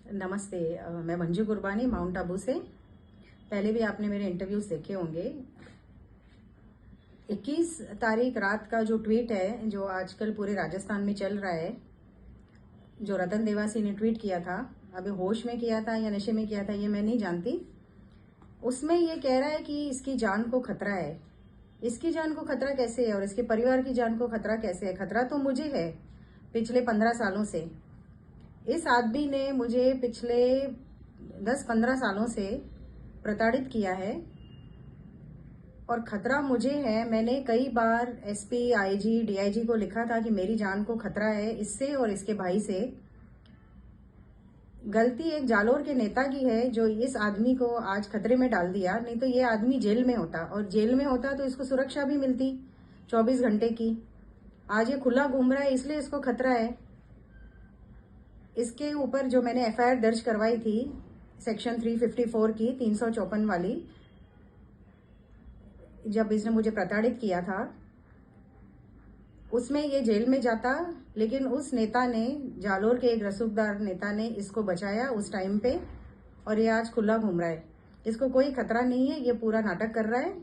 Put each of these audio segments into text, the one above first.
नमस्ते। मैं मंजू कुर्बानी माउंट आबू से। पहले भी आपने मेरे इंटरव्यूज देखे होंगे। 21 तारीख रात का जो ट्वीट है जो आजकल पूरे राजस्थान में चल रहा है, जो रतन देवासी ने ट्वीट किया था, अभी होश में किया था या नशे में किया था ये मैं नहीं जानती। उसमें ये कह रहा है कि इसकी जान को खतरा है। इसकी जान को खतरा कैसे है और इसके परिवार की जान को खतरा कैसे है? खतरा तो मुझे है पिछले 15 सालों से। इस आदमी ने मुझे पिछले 10-15 सालों से प्रताड़ित किया है और खतरा मुझे है। मैंने कई बार एसपी, आईजी, डीआईजी को लिखा था कि मेरी जान को खतरा है इससे और इसके भाई से। गलती एक जालोर के नेता की है जो इस आदमी को आज खतरे में डाल दिया, नहीं तो ये आदमी जेल में होता, और जेल में होता तो इसको सुरक्षा भी मिलती 24 घंटे की। आज ये खुला घूम रहा है इसलिए इसको खतरा है। इसके ऊपर जो मैंने एफआईआर दर्ज करवाई थी सेक्शन 354 की, 354 वाली, जब इसने मुझे प्रताड़ित किया था उसमें ये जेल में जाता, लेकिन उस नेता ने, जालोर के एक रसूखदार नेता ने इसको बचाया उस टाइम पे, और ये आज खुला घूम रहा है। इसको कोई खतरा नहीं है, ये पूरा नाटक कर रहा है।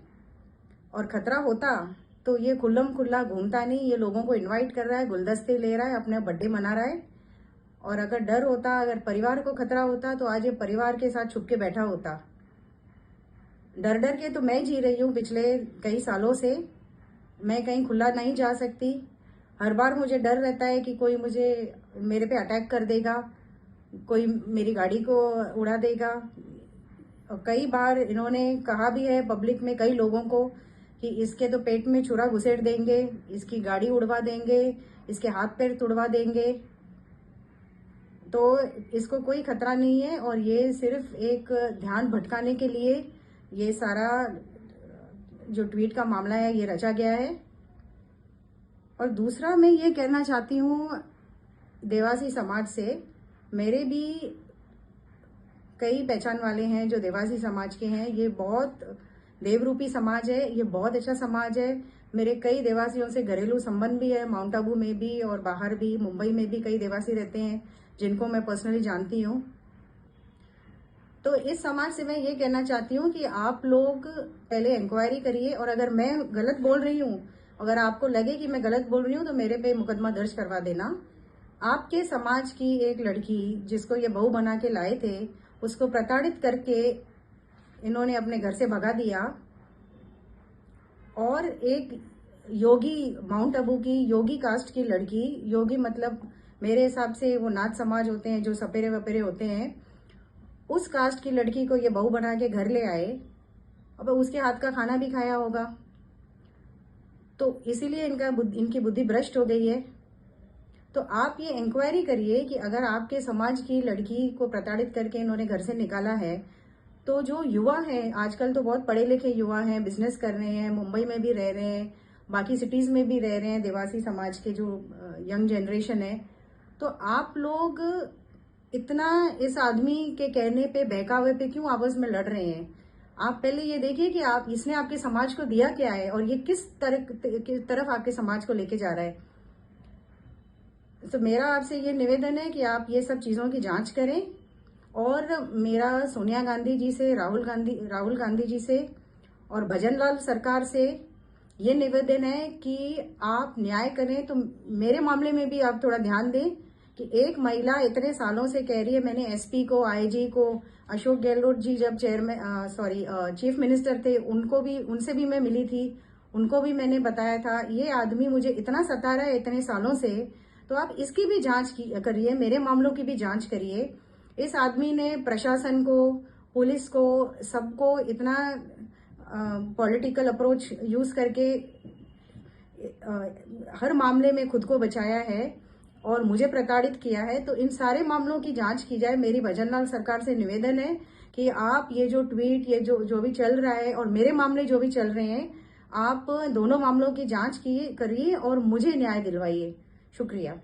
और खतरा होता तो ये खुल्लम खुल्ला घूमता नहीं, ये लोगों को इनवाइट कर रहा है, गुलदस्ते ले रहा है, अपना बर्थडे मना रहा है। और अगर डर होता, अगर परिवार को खतरा होता तो आज ये परिवार के साथ छुप के बैठा होता। डर डर के तो मैं जी रही हूँ पिछले कई सालों से। मैं कहीं खुला नहीं जा सकती। हर बार मुझे डर रहता है कि कोई मेरे पे अटैक कर देगा, कोई मेरी गाड़ी को उड़ा देगा। और कई बार इन्होंने कहा भी है पब्लिक में कई लोगों को कि इसके तो पेट में छुरा घुसेड़ देंगे, इसकी गाड़ी उड़वा देंगे, इसके हाथ पैर तुड़वा देंगे। तो इसको कोई खतरा नहीं है और ये सिर्फ एक ध्यान भटकाने के लिए ये सारा जो ट्वीट का मामला है ये रचा गया है। और दूसरा मैं ये कहना चाहती हूँ देवासी समाज से, मेरे भी कई पहचान वाले हैं जो देवासी समाज के हैं। ये बहुत देवरूपी समाज है, ये बहुत अच्छा समाज है। मेरे कई देवासियों से घरेलू संबंध भी है, माउंट आबू में भी और बाहर भी, मुंबई में भी कई देवासी रहते हैं जिनको मैं पर्सनली जानती हूँ। तो इस समाज से मैं ये कहना चाहती हूँ कि आप लोग पहले इंक्वायरी करिए, और अगर मैं गलत बोल रही हूँ, अगर आपको लगे कि मैं गलत बोल रही हूँ तो मेरे पे मुकदमा दर्ज करवा देना। आपके समाज की एक लड़की जिसको ये बहू बना के लाए थे, उसको प्रताड़ित करके इन्होंने अपने घर से भगा दिया। और एक योगी, माउंट आबू की योगी कास्ट की लड़की, योगी मतलब मेरे हिसाब से वो नाथ समाज होते हैं जो सपेरे वपेरे होते हैं, उस कास्ट की लड़की को ये बहू बना के घर ले आए। अब उसके हाथ का खाना भी खाया होगा, तो इसीलिए इनकी बुद्धि भ्रष्ट हो गई है। तो आप ये इंक्वायरी करिए कि अगर आपके समाज की लड़की को प्रताड़ित करके इन्होंने घर से निकाला है, तो जो युवा हैं, आजकल तो बहुत पढ़े लिखे युवा हैं, बिजनेस कर रहे हैं, मुंबई में भी रह रहे हैं, बाकी सिटीज में भी रह रहे हैं, देवासी समाज के जो यंग जनरेशन है, तो आप लोग इतना इस आदमी के कहने पे, बहकावे पे क्यों आपस में लड़ रहे हैं? आप पहले ये देखिए कि इसने आपके समाज को दिया क्या है और ये किस तरफ आपके समाज को लेके जा रहा है। तो मेरा आपसे ये निवेदन है कि आप ये सब चीजों की जांच करें। और मेरा सोनिया गांधी जी से, राहुल गांधी जी से और भजनलाल सरकार से ये निवेदन है कि आप न्याय करें। तो मेरे मामले में भी आप थोड़ा ध्यान दें कि एक महिला इतने सालों से कह रही है, मैंने एसपी को, आईजी को, अशोक गहलोत जी जब चीफ मिनिस्टर थे उनसे भी मैं मिली थी, उनको भी मैंने बताया था ये आदमी मुझे इतना सता रहा है इतने सालों से। तो आप इसकी भी जांच करिए, मेरे मामलों की भी जांच करिए। इस आदमी ने प्रशासन को, पुलिस को, सबको इतना पॉलिटिकल अप्रोच यूज करके हर मामले में खुद को बचाया है और मुझे प्रताड़ित किया है। तो इन सारे मामलों की जांच की जाए। मेरी भजनलाल सरकार से निवेदन है कि आप ये जो ट्वीट, ये जो भी चल रहा है और मेरे मामले जो भी चल रहे हैं, आप दोनों मामलों की जांच करिए और मुझे न्याय दिलवाइए। शुक्रिया।